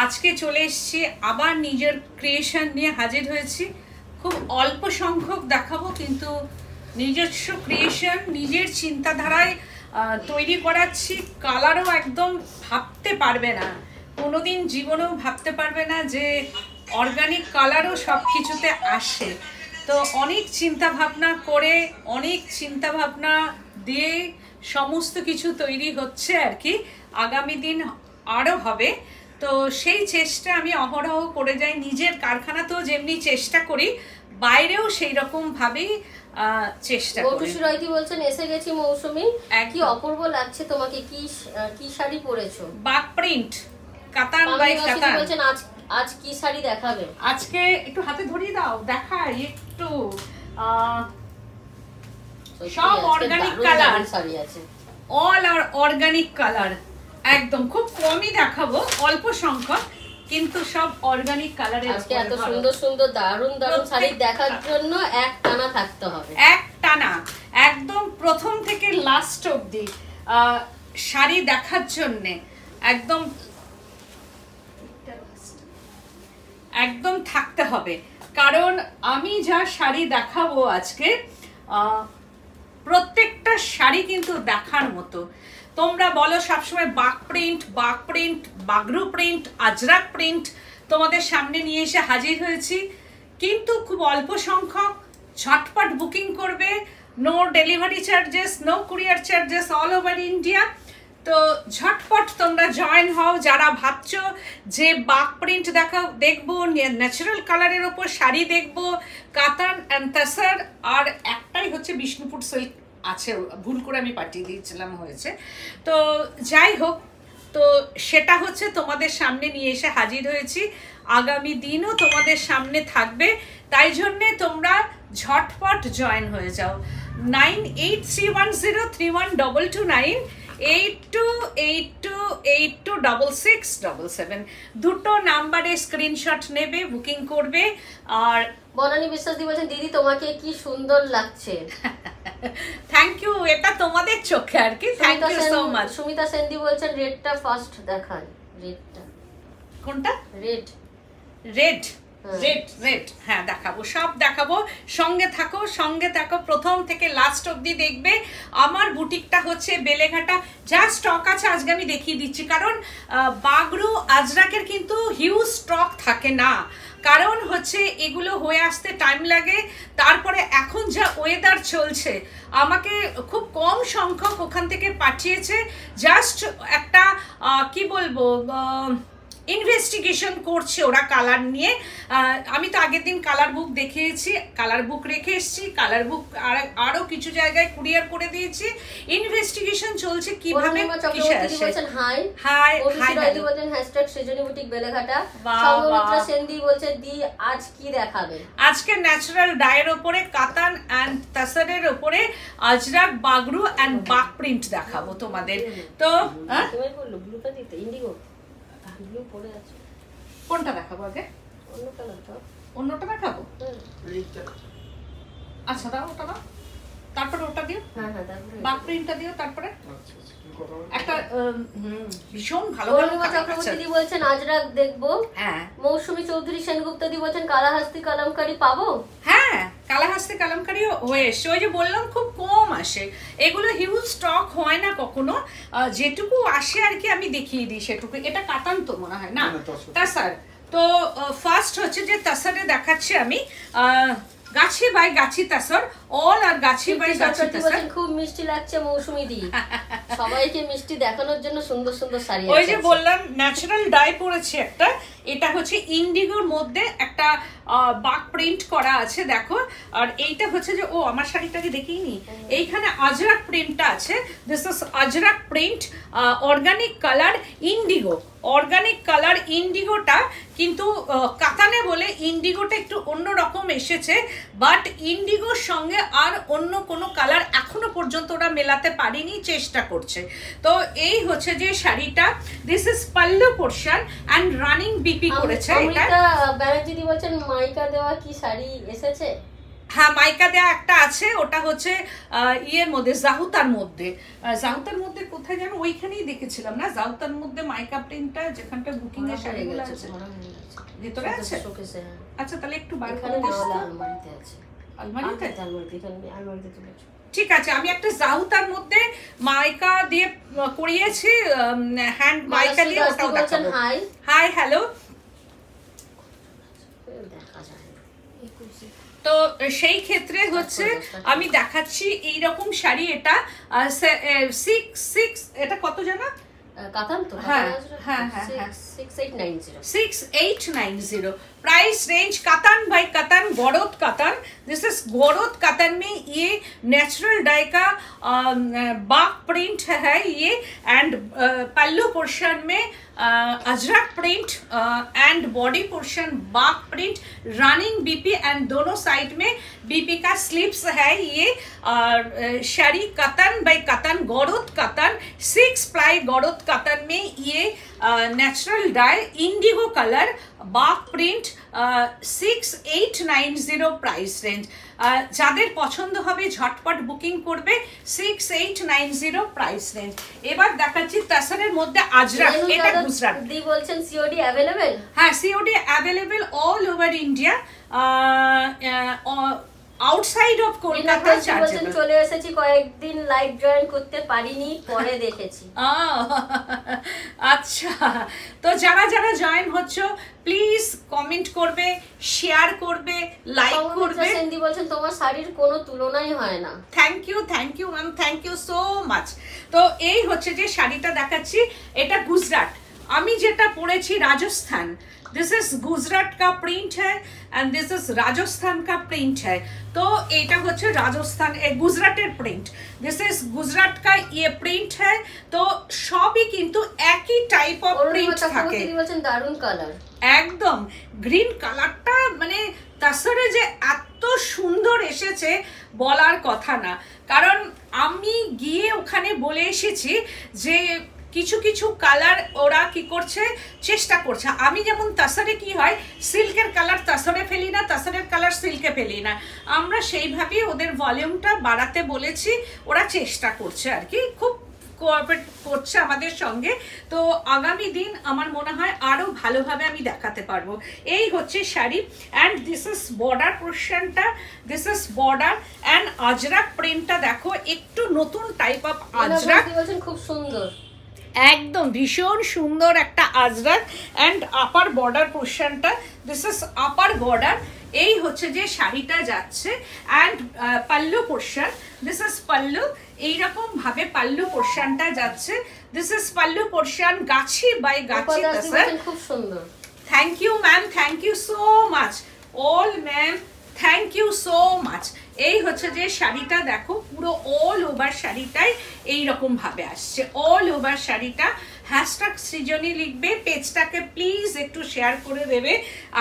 আজকে চলে এসেছি আবার নিজের ক্রিয়েশন নিয়ে হাজির হয়েছি। খুব অল্প সংখ্যক দেখাবো, কিন্তু নিজস্ব ক্রিয়েশন, নিজের চিন্তাধারায় তৈরি করাচ্ছি। কালারও একদম ভাবতে পারবে না, কোনোদিন জীবনেও ভাবতে পারবে না যে অর্গানিক কালারও সব কিছুতে আসে। তো অনেক চিন্তা ভাবনা করে, অনেক চিন্তা ভাবনা দিয়ে সমস্ত কিছু তৈরি হচ্ছে আর কি। আগামী দিন আরও হবে। তো সেই চেষ্টা আমি অহরহ করে যাই। নিজের কারখানাতেও যেমনি চেষ্টা করি, বাইরেও সেই রকম ভাবেই চেষ্টা করি। মৌসুমী রয়তি বলছেন এসে গেছি মৌসুমী, কি অপূর্ব লাগছে তোমাকে। কি শাড়ি পরেছো? বাক প্রিন্ট, কাতান বাই কাতান। বলছেন আজ কি শাড়ি দেখাবে? আজকে একটু হাতে ধরিয়ে দাও, দেখাই একটু। সব অর্গানিক কালার শাড়ি আছে, অল আর অর্গানিক কালার। একদম খুব কমই দেখাবো, অল্প সংখ্যক, কিন্তু সব অর্গানিক কালারের। আজকে এত সুন্দর সুন্দর দারুণ দারুণ শাড়ি দেখার জন্য এক টানা থাকতে হবে, এক টানা একদম প্রথম থেকে লাস্ট অবধি শাড়ি দেখার জন্য একদম থাকতে হবে। কারণ আমি যা শাড়ি দেখাবো আজকে, প্রত্যেকটা শাড়ি কিন্তু দেখার মতো। তোমরা বলো সবসময় বাক print, Bagru print, Ajrak print, তোমাদের সামনে নিয়ে এসে হাজির হয়েছি। কিন্তু খুব অল্প সংখ্যক, ঝটপট বুকিং করবে, no delivery charges, no courier charges, all over India. তো ঝটপট তোমরা জয়েন হও। যারা ভাবছো যে বাক প্রিন্ট দেখবো, ন্যাচারাল কালারের ওপর শাড়ি দেখবো, কাতান অ্যান্ড তাসার, আর একটাই হচ্ছে বিষ্ণুপুর সিল্ক আছে, ভুল করে আমি পাঠিয়ে দিয়েছিলাম, হয়েছে। তো যাই হোক, তো সেটা হচ্ছে তোমাদের সামনে নিয়ে এসে হাজির হয়েছি। আগামী দিনও তোমাদের সামনে থাকবে, তাই জন্যে তোমরা ঝটপট জয়েন হয়ে যাও। 9831031229 8282826677 দুটো নাম্বারে স্ক্রিনশট নেবে, বুকিং করবে। আর বনানী বিশ্বাস দি বলছেন দিদি তোমাকে কি সুন্দর লাগছে। থ্যাংক ইউ, এটা তোমাদের চোখে আর কি। Thank you so much. Sumita সেনদি বলছেন রেডটা ফার্স্ট দেখান। রেডটা কোনটা? রেড রেড রেড হ্যাঁ দেখাবো, সব দেখাবো। সঙ্গে থাকো প্রথম থেকে লাস্ট অবধি দেখবে। আমার বুটিকটা হচ্ছে বেলেঘাটা, যা স্টক আছে আজকে আমি দেখিয়ে দিচ্ছি। কারণ বাগরু আজরাকের কিন্তু হিউজ স্টক থাকে না, কারণ হচ্ছে এগুলো হয়ে আসতে টাইম লাগে। তারপরে এখন যা ওয়েদার চলছে, আমাকে খুব কম সংখ্যক ওখান থেকে পাঠিয়েছে। জাস্ট একটা কি বলবো, ইনভেস্টিগেশন করছে ওরা কালার নিয়ে। আমি তো আগের দিন কালার বুক দেখিয়েছি, কালার বুক রেখে এসেছি, কালার বুক আরো কিছু জায়গায় কুরিয়ার করে দিয়েছি। ইনভেস্টিগেশন চলছে কিভাবে কিসে আসে। হাই হাই হাই দাদি বলেন #সৃজনী বুটিক বেলেঘাটা। সৌমিত্রা সেনদি বলছে দি আজ কি দেখাবে? আজকে ন্যাচারাল ডায়ের উপরে, কাতান এন্ড তাসারের উপরে আজরাক, বাগরু এন্ড বাক প্রিন্ট দেখাবো তোমাদের। তো তুমি বললো ব্লুটা দিতে, ইন্ডিগো ব্লু পড়ে আছে। কোনটা দেখাবো আগে? অন্য কালারটা, অন্যটা দেখাবো। আচ্ছা দাও, ওটা দাও, তারপরে ওটা দিও। হ্যাঁ তারপরে বাক প্রিন্টটা দিও। তারপরে একটা ভীষণ ভালো চক্রবর্তী দি বলছেন আজরাক দেখবো। হ্যাঁ। মৌসুমী চৌধুরী সেনগুপ্ত দি বলছেন কালাহাস্তি কলমকারি পাবো। হ্যাঁ, কালাহাস্তি কালামকারিও হয়ে এসছে। ওই যে বললাম খুব কম আসে, এগুলো হিউজ স্টক হয় না কখনো। যেটুকু আসে আর কি আমি দেখিয়ে দিই সেটুকু। এটা কাতান তো মনে হয় না, তাসার। তো ফার্স্ট হচ্ছে যে তাসারে দেখাচ্ছি আমি, গাছি by Gachhi তাসর, all R Gachhi by গাছি তাসর। খুব মিষ্টি লাগছে মৌসুমী দি, সবাইকে মিষ্টি দেখানোর জন্য সুন্দর সুন্দর শাড়ি। ওই যে বললাম ন্যাচারাল ডাই পরেছি একটা, এটা হচ্ছে ইন্ডিগোর মধ্যে একটা বাক প্রিন্ট করা আছে, দেখো। আর এইটা হচ্ছে যে আমার শাড়িটাকে দেখিনি, এইখানে আজরাক প্রিন্টটা আছে। This is Ajrak print, organic colour indigo. Organic colour ইন্ডিগোটা কিন্তু কাতানে বলে ইন্ডিগোটা একটু অন্যরকম এসেছে, বাট ইন্ডিগোর সঙ্গে আর অন্য কোনো কালার এখনো পর্যন্ত ওরা মেলাতে পারেনি, চেষ্টা করছে। তো এই হচ্ছে যে শাড়িটা, this is pallu portion and running BP করেছে। এটা ব্যানার্জি দি বলছেন মাইকা দেওয়া কি শাড়ি এসেছে? হ্যাঁ মাইকা দেয়া একটা আছে, ওটা হচ্ছে ইয়ের মধ্যে জাহুতার মধ্যে। জাহুতার মধ্যে কোথায় যেন ওইখানেই দেখেছিলাম না, জাহুতার মধ্যে মাইকা প্রিন্টটা যেখানটা বুকিং এর শাড়িগুলো আছে ভিতরে আছে। আচ্ছা তাহলে একটু বার করে দিস তো। আলমারিতে আছে, আলমারিতে আলমারিতে তুলেছো। ঠিক আছে, আমি একটা জাহুতার মধ্যে মাইকা দিয়ে করিয়েছি, হ্যান্ড মাইকা দিয়ে, ওটাও দেখাবো। Hi hello. তো সেই ক্ষেত্রে হচ্ছে আমি দেখাচ্ছি এইরকম শাড়ি, এটা 6 এটা কত জানা কাতান তো? হ্যাঁ 6890 प्राइस रेंज। कतन भाई कतन, गौरव कतन, दिस इज गौरव कतन में ये नेचुरल डाई का बाग प्रिंट है ये, एंड पल्लू पोर्शन में Ajrak print and body portion Bagh print, running BP and दोनों साइड में बीपी का स्लीव्स है ये। शाड़ी कतन बाई कतन, गौरव कतन 6 प्लाई गौरव कतन में ये नेचुरल डाई इंडिगो कलर बाग प्रिंट 6890 प्राइस रेंज। যাদের পছন্দ হবে ঝটপট বুকিং করবে, 6890 প্রাইস রেঞ্জ। এবার দেখাচ্ছি তাসারের মধ্যে আজরাক, এটা গুজরাট। দি বলছেন সিওডি अवेलेबल? হ্যাঁ COD available all over India, outside of Kolkata chargeable. চলে এসেছি, কয়েকদিন লাইভ জয়েন করতে পারিনি, পরে দেখেছি। আচ্ছা, তো যারা যারা জয়েন হচ্ছে প্লিজ কমেন্ট করবে, শেয়ার করবে, লাইক করবে। সেন্দি বলছেন তোমার শাড়ির কোনো তুলনাই হয় না। Thank you ma'am, thank you so much. তো এই হচ্ছে যে শাড়িটা দেখাচ্ছি, এটা গুজরাট। আমি যেটা পরেছি রাজস্থান, दिस इज गुजरात का प्रिंट है एंड दिस इज राजस्थान का प्रिंट है। तो এটা হচ্ছে রাজস্থান গুজরাটের প্রিন্ট, দিস ইজ গুজরাট का ये প্রিন্ট है। তো সবই কিন্তু একই টাইপ অফ প্রিন্ট থাকে। বলছেন দারুন কালার, একদম গ্রিন কালারটা মানে তাসরে যে এত সুন্দর এসেছে বলার কথা না। কারণ আমি গিয়ে ওখানে বলে এসেছি যে কিছু কিছু কালার ওরা কি করছে, চেষ্টা করছে। আমি যেমন তাসারে কি হয়, সিল্কের কালার তাসারে ফেলি না, তাসারের কালার সিল্কে ফেলি না, আমরা সেইভাবেই ওদের ভলিউমটা বাড়াতে বলেছি। ওরা চেষ্টা করছে আর কি, খুব কোঅপারেট করছে আমাদের সঙ্গে। তো আগামী দিন আমার মনে হয় আরো ভালোভাবে আমি দেখাতে পারবো। এই হচ্ছে sari, and this is border পোর্শনটা, this is border and Ajrak প্রিন্টটা দেখো, একটু নতুন টাইপ অফ আজরাক, খুব সুন্দর, একদম ভীষণ সুন্দর একটা আজরাক। অ্যান্ড আপার বর্ডার পোর্শনটা, দিস ইজ আপার বর্ডার। এই হচ্ছে যে শাড়িটা যাচ্ছে, and pallu portion, this is pallu. এইরকম ভাবে পাল্লু পোর্শনটা যাচ্ছে, this is pallu portion, gachhi by gachhi tussar. খুব সুন্দর, thank you ma'am, thank you so much all ma'am, thank you so much. এই হচ্ছে যে শাড়িটা দেখো, পুরো অল ওভার শাড়িটাই এইরকম ভাবে আসছে, অল ওভার শাড়িটা। হ্যাশট্যাগ সৃজনী লিখবে, পেজটাকে প্লিজ একটু শেয়ার করে দেবে,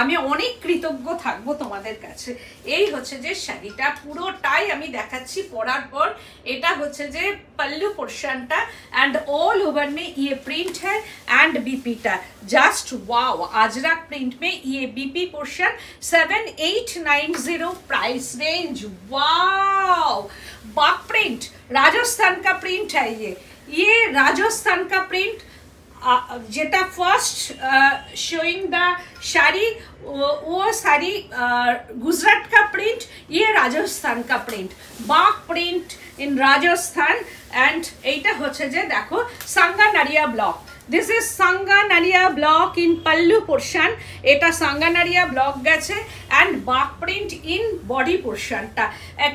আমি অনেক কৃতজ্ঞ থাকবো তোমাদের কাছে। এই হচ্ছে যে শাড়িটা পুরোটাই আমি দেখাচ্ছি পরার পর। এটা হচ্ছে যে पल्लू पोर्शन टा एंड ऑल ओवर में ये प्रिंट है एंड बीपी टा जस्ट वाओ अजरक प्रिंट में ये BP portion 7890 price range. Wow Bagh print Rajasthan का प्रिंट है ये राजस्थान का प्रिंट जेटा फर्स्ट शोइंग द शाड़ी वो साड़ी गुजरात का प्रिंट, ये राजस्थान का print, Bagh print in Rajasthan. And এইটা হচ্ছে যে দেখো Sanganeria block, this is Sanganeria block in pallu portion, এটা সাঙ্গানারিয়া ব্লক গেছে। And Bagh print in body পোর্শনটা,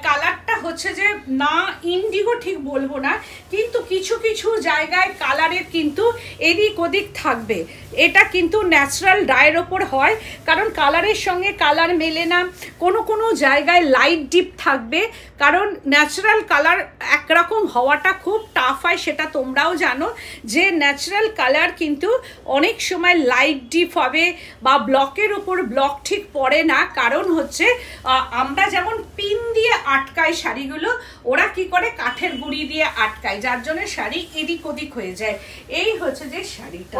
কালারটা হচ্ছে যে না ইন্ডিগো ঠিক বলবো না, কিন্তু কিছু কিছু জায়গায় কালারের কিন্তু এদিক ওদিক থাকবে। এটা কিন্তু ন্যাচারাল ডায়ের ওপর হয়, কারণ কালারের সঙ্গে কালার মেলে না, কোনো কোনো জায়গায় লাইট ডিপ থাকবে, কারণ ন্যাচারাল কালার একরকম হওয়াটা খুব টাফ হয়, সেটা তোমরাও জানো যে ন্যাচারাল কালার কিন্তু অনেক সময় লাইট ডিপ হবে বা ব্লকের উপর ব্লক ঠিক পড়ে না। কারণ হচ্ছে আমরা যেমন পিন দিয়ে আটকাই শাড়িগুলো, ওরা কি করে কাঠের গুঁড়ি দিয়ে আটকায়, যার জন্য শাড়ি এদিক ওদিক হয়ে যায়। এই হচ্ছে যে শাড়িটা।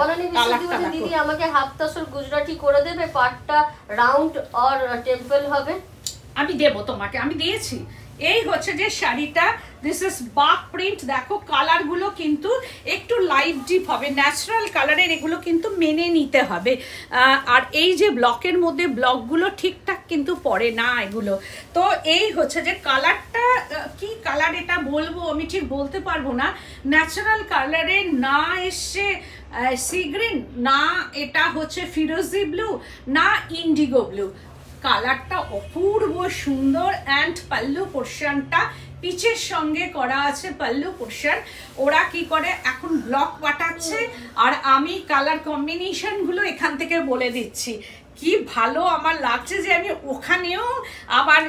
দিদি আমাকে হাফ তাসর গুজরাটি করে দেবে, পাটটা রাউন্ড আর টেম্পল হবে। আমি দেবো তোমাকে, আমি দিয়েছি। এই হচ্ছে যে শাড়িটা, দিস ইজ বাক প্রিন্ট। দেখো কালারগুলো কিন্তু একটু লাইট ডিপ হবে, ন্যাচারাল কালারের, এগুলো কিন্তু মেনে নিতে হবে। আর এই যে ব্লকের মধ্যে ব্লকগুলো ঠিকঠাক কিন্তু পড়ে না এগুলো। তো এই হচ্ছে যে কালারটা, কি কালার এটা বলবো আমি ঠিক বলতে পারবো না। ন্যাচারাল কালারের না এসছে সি গ্রিন, না এটা হচ্ছে ফিরোজি ব্লু, না ইন্ডিগো ব্লু। কালারটা অপূর্ব সুন্দর। অ্যান্ড পাল্লু পোর্শনটা পিচের সঙ্গে করা আছে পাল্লু পোর্শন। ওরা কি করে এখন ব্লক পাঠাচ্ছে, আর আমি কালার কম্বিনেশনগুলো এখান থেকে বলে দিচ্ছি। কি ভালো আমার লাগছে যে আমি ওখানেও আবার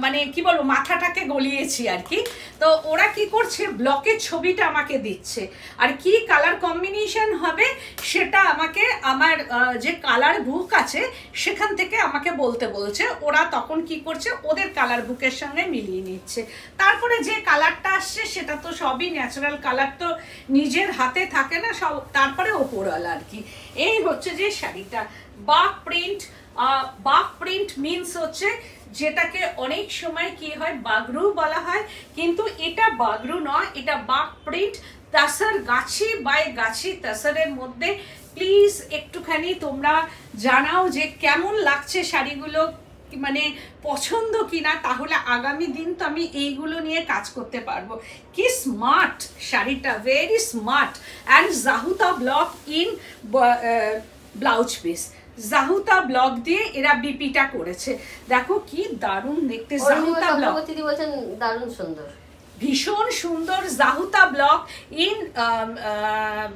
মানে কি বলবো মাথাটাকে গলিয়েছি আর কি। তো ওরা কি করছে, ব্লকের ছবিটা আমাকে দিচ্ছে, আর কি কালার কম্বিনেশন হবে সেটা আমাকে আমার যে কালার বুক আছে সেখান থেকে আমাকে বলতে বলছে। ওরা তখন কি করছে, ওদের কালার বুকের সঙ্গে মিলিয়ে নিচ্ছে। তারপরে যে কালারটা আসছে সেটা তো সবই ন্যাচারাল কালার, তো নিজের হাতে থাকে না সব, তারপরে ওপরওয়ালা আর কি। এই হচ্ছে যে শাড়িটা বাক প্রিন্ট। বাক প্রিন্ট মিন্স হচ্ছে যেটাকে অনেক সময় কি হয় বাগরু বলা হয়, কিন্তু এটা বাগরু নয়, এটা বাক প্রিন্ট। তাসার গাছি বাই গাছি তাসারের মধ্যে প্লিজ একটুখানি তোমরা জানাও যে কেমন লাগছে শাড়িগুলো, মানে পছন্দ কিনা, তাহলে আগামী দিন তো আমি এইগুলো নিয়ে কাজ করতে পারবো। কি স্মার্ট শাড়িটা, very smart. And Jahuta block in blouse piece, Jahuta block দিয়ে এরা বিপিটা করেছে। দেখো কি দারুণ দেখতে জাহুতা ব্লক, বলছেন দারুণ সুন্দর, ভীষণ সুন্দর। Jahuta block in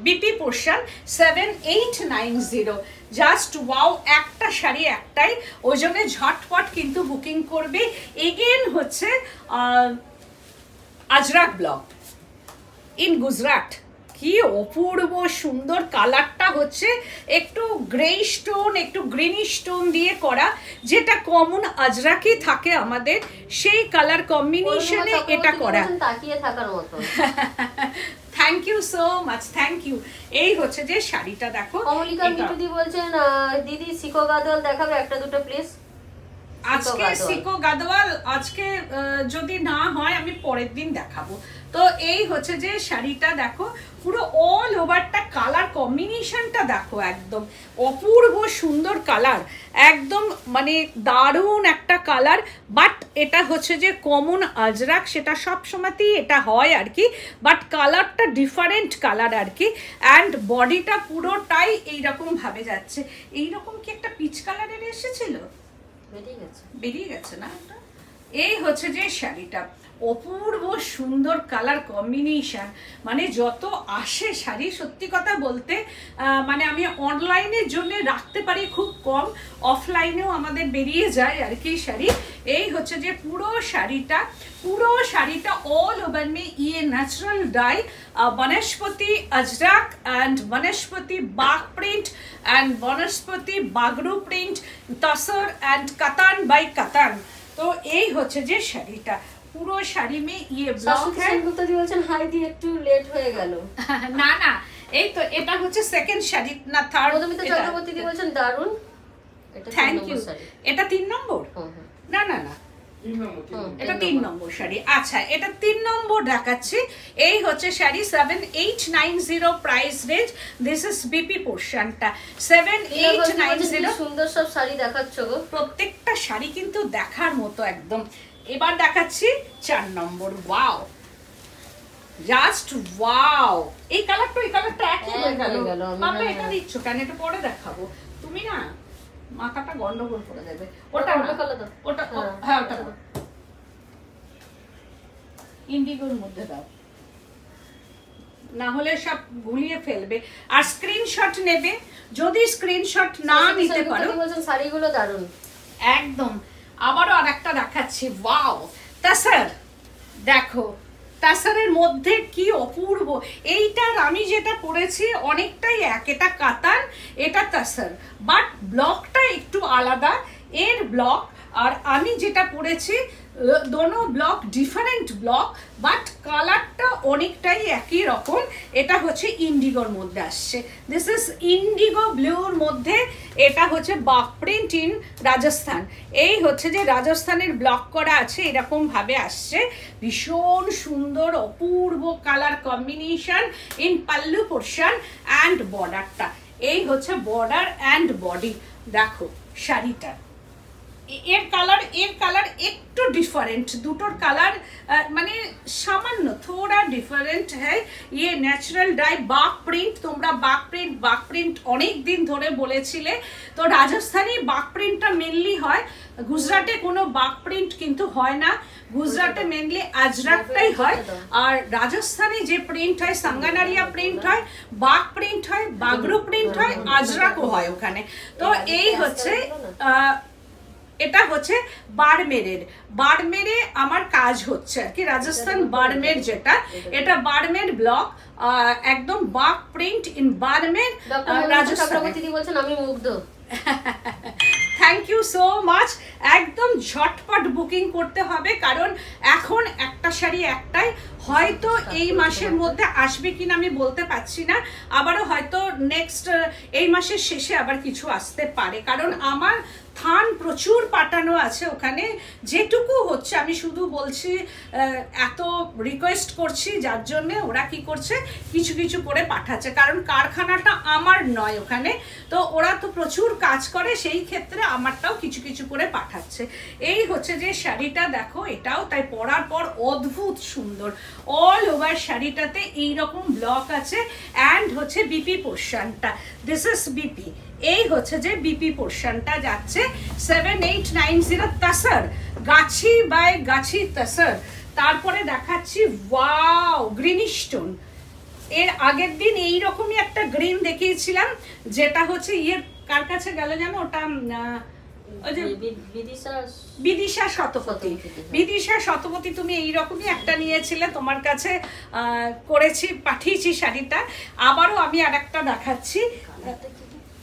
BP portion 7890, just wow. একটা শাড়ি একটাই, ওই জন্য ঝটপট কিন্তু বুকিং করবে। এগেন হচ্ছে আজরাক ব্লক ইন গুজরাট। কি অপূর্ব সুন্দর কালারটা হচ্ছে একটু গ্রে স্টোন, একটু গ্রিনি স্টোন দিয়ে করা, যেটা কমন আজরাকি থাকে আমাদের, সেই কালার কম্বিনেশনে এটা করা। তাকিয়ে থাকার মতো। Thank you so much, thank you. এই হচ্ছে যে শাড়িটা দেখো। অমলিকা মিঠুদি বলছেন দিদি সিকো গাদওয়াল দেখাবে একটা দুটো প্লিজ। আজকে সিকো গাদওয়াল আজকে যদি না হয় আমি পরের দিন দেখাবো। তো এই হচ্ছে যে শাড়িটা দেখো, পুরো অল ওভারটা কালার কম্বিনেশনটা দেখো, একদম অপূর্ব সুন্দর কালার, একদম মানে দারুণ একটা কালার। বাট এটা হচ্ছে যে কমন আজরাক, সেটা সব সময়তেই এটা হয় আর কি, বাট কালারটা ডিফারেন্ট কালার আর কি। অ্যান্ড বডিটা পুরোটাই এইরকম ভাবে যাচ্ছে। এইরকম কি একটা পিচ কালারের এসেছিল, বেরিয়ে গেছে না এটা। এই হচ্ছে যে শাড়িটা, অপূর্ব সুন্দর কালার কম্বিনেশন। মানে যত আসে শাড়ি, সত্যি কথা বলতে মানে আমি অনলাইনের জন্য রাখতে পারি খুব কম, অফলাইনেও আমাদের বেরিয়ে যায় আর কি শাড়ি। এই হচ্ছে যে পুরো শাড়িটা অল ওভার মে ইয়ে ন্যাচারাল ডাই বনস্পতি আজরাক অ্যান্ড বনস্পতি বাগ প্রিন্ট অ্যান্ড বনস্পতি Bagru print, tussar and katan by katan. তো এই হচ্ছে যে শাড়িটা, পুরো শাড়ি মে ইয়ে ব্লক है। গুপ্তাদি বলছেন হাই দি একটু লেট হয়ে গেল। না না, এই তো এটা হচ্ছে সেকেন্ড শাড়ি না থার্ড। মধুমিতা চক্রবর্তী দি বলছেন দারুন, এটা থ্যাংক ইউ। এটা 3 নম্বর? না না না, এটা 3 নম্বর শাড়ি। আচ্ছা, এটা 3 নম্বর দেখাচ্ছি। এই হচ্ছে sari 7890 price range. This is BP পোর্শনটা 7890। সুন্দর সব শাড়ি দেখাচ্ছো গো, প্রত্যেকটা শাড়ি কিন্তু দেখার মতো একদম। এবার দেখাচ্ছি 4 নম্বর। Wow, just wow. এই কালারটা একই হয়ে গেল। বাবা এটা দিচ্ছ কেন? এটা পরে দেখাবো। তুমি না মাথাটা গন্ডগোল করে দেবে। ওটা ওটা হ্যাঁ, ওটা ইন্ডিগোর মধ্যে দাও, না হলে সব গুলিয়ে ফেলবে। আর স্ক্রিনশট নেবে, যদি স্ক্রিনশট না নিতে পারো। শাড়িগুলো দারুন একদম। আবারও আরেকটা দেখাচ্ছি। ওয়াও, তাসার দেখো, তাসারের মধ্যে কি অপূর্ব। এইটার আমি যেটা পরেছি অনেকটাই এক, এটা কাতান, এটা তাসার, বাট ব্লকটা একটু আলাদা। এর ব্লক আর আমি যেটা পরেছি দোনো ব্লক ডিফারেন্ট ব্লক, বাট কালারটা অনেকটাই একই রকম। এটা হচ্ছে ইন্ডিগোর মধ্যে আসছে, দিস ইজ ইন্ডিগো ব্লুর মধ্যে। এটা হচ্ছে বাক প্রিন্ট ইন রাজস্থান। এই হচ্ছে যে রাজস্থানের ব্লক করা আছে, এরকম ভাবে আসছে, ভীষণ সুন্দর অপূর্ব colour combination in pallu portion and বর্ডারটা। এই হচ্ছে বর্ডার অ্যান্ড বডি। দেখো শাড়িটা, এর কালার একটু ডিফারেন্ট, দুটোর কালার মানে সামান্য থোড়া ডিফারেন্ট হ্যাঁ। ইয়ে ন্যাচারাল ডাই বাক প্রিন্ট, তোমরা বাক প্রিন্ট অনেক দিন ধরে বলেছিলে, তো রাজস্থানী বাক প্রিন্টটা মেনলি হয়, গুজরাটে কোনো বাক প্রিন্ট কিন্তু হয় না, গুজরাটে মেনলি আজরাকটাই হয়। আর রাজস্থানে যে প্রিন্ট হয় সাঙ্গানারিয়া প্রিন্ট হয়, বাক প্রিন্ট হয়, বাগরু প্রিন্ট হয়, আজরাকও হয় ওখানে। তো এই হচ্ছে এটা হচ্ছে বাড়মেরে আমার কাজ হচ্ছে আর কি, রাজস্থান বাড়মের যেটা, এটা বাড়মের ব্লক, একদম বাক প্রিন্ট ইন বাড়মের রাজস্থান। বলছেন আমি মুগ্ধ। Thank you so much. একদম ঝটপট বুকিং করতে হবে, কারণ এখন একটা শাড়ি একটাই, হয়তো এই মাসের মধ্যে আসবে কিনা আমি বলতে পারছি না, আবারও হয়তো নেক্সট এই মাসের শেষে আবার কিছু আসতে পারে, কারণ আমার থান প্রচুর পাঠানো আছে ওখানে, যেটুকু হচ্ছে আমি শুধু বলছি, এত রিকোয়েস্ট করছি, যার জন্য ওরা কি করছে কিছু কিছু করে পাঠাচ্ছে, কারণ কারখানাটা আমার নয় ওখানে, তো ওরা তো প্রচুর কাজ করে, সেই ক্ষেত্রে আমারটাও কিছু কিছু করে পাঠাচ্ছে। এই হচ্ছে যে শাড়িটা দেখো, এটাও তাই পরার পর অদ্ভুত সুন্দর, অল ওভার শাড়িটাতে এইরকম ব্লক আছে, অ্যান্ড হচ্ছে বিপি পোর্শনটা, দিস ইজ বিপি। এই হচ্ছে যে বিপি পোর্শনটা যাচ্ছে 7890 তাসার, গাছি বাই গাছি তাসার। তারপরে দেখাচ্ছি ওয়াও গ্রিন স্টোন। এর আগের দিন এইরকমই একটা গ্রিন দেখিয়েছিলাম, যেটা হচ্ছে ইয়ের কার কাছে গেল জানো, ওটা বিদিশা শতপথী, তুমি এইরকমই একটা নিয়েছিলে, তোমার কাছে করেছি, পাঠিয়েছি শাড়িটা। আবারও আমি আর একটা দেখাচ্ছি,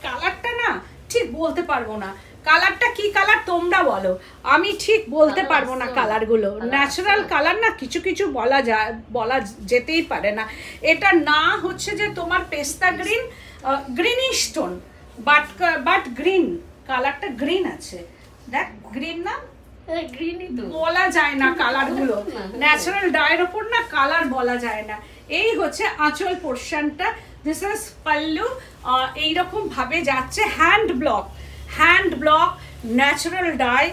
কালারটা না ঠিক বলতে পারবো না, কালারটা কি কালার তোমরা বলো, আমি ঠিক বলতে পারবো না কালারগুলো, ন্যাচারাল কালার না, কিছু কিছু বলা যেতেই পারে না। এটা না হচ্ছে যে তোমার পেস্তা green, green stone, but green, কালারটা গ্রিন আছে, দেখ গ্রিন না, গ্রিনই তো বলা যায় না কালারগুলো, ন্যাচারাল ডায়ের ওপর না কালার বলা যায় না। এই হচ্ছে আঁচল পোর্শনটা, দিস ইজ পাল্লু, এইরকম ভাবে যাচ্ছে, hand block natural die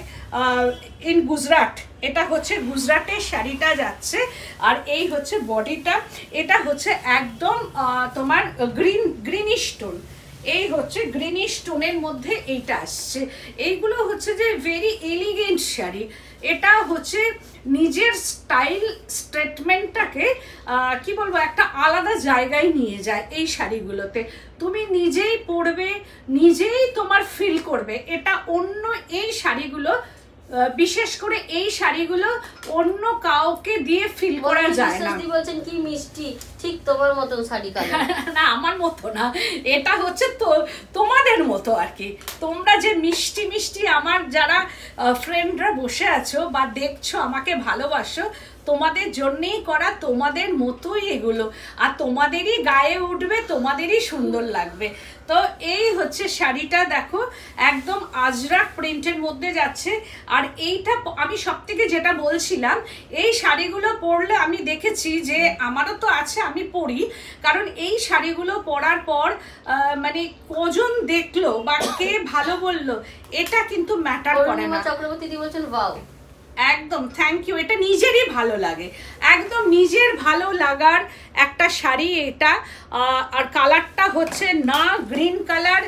in Gujarat. এটা হচ্ছে গুজরাটের শাড়িটা যাচ্ছে, আর এই হচ্ছে বডিটা, এটা হচ্ছে একদম তোমার গ্রিন স্টোন, এই হচ্ছে গ্রিন স্টোনের মধ্যে এইটা আসছে। এইগুলো হচ্ছে যে ভেরি এলিগেন্ট শাড়ি, এটা হচ্ছে নিজের স্টাইল স্টেটমেন্টটাকে কি বলবো একটা আলাদা জায়গায় নিয়ে যায়। এই শাড়িগুলোতে তুমি নিজেই পরবে, নিজেই তোমার ফিল করবে, এটা অন্য এই শাড়িগুলো, বিশেষ করে এই শাড়িগুলো অন্য কাউকে দিয়ে ফিল করা যায় না। বলছেন কি মিষ্টি, ঠিক তোমার মতন শাড়ি কালার না, আমার মতো না, এটা হচ্ছে তো তোমাদের মতো আর কি, তোমরা যে মিষ্টি মিষ্টি আমার যারা ফ্রেন্ডরা বসে আছো বা দেখছো, আমাকে ভালোবাসো, তোমাদের জন্যেই করা, তোমাদের মতোই এগুলো, আর তোমাদেরই গায়ে উঠবে, তোমাদেরই সুন্দর লাগবে। তো এই হচ্ছে শাড়িটা দেখো, একদম আজরাক প্রিন্টের মধ্যে যাচ্ছে। আর এইটা আমি সব থেকে যেটা বলছিলাম, এই শাড়িগুলো পরলে আমি দেখেছি যে, আমারও তো আছে, আমি পরি, কারণ এই শাড়িগুলো পরার পর মানে কজন দেখলো বা কে ভালো বললো, এটা কিন্তু ম্যাটার করে না। চক্রবর্তী দি বলছেন ওয়াও, একদম থ্যাংক ইউ, এটা নিজেরই ভালো লাগে, একদম নিজের ভালো লাগার একটা শাড়ি এটা। আর কালারটা হচ্ছে না গ্রিন কালার,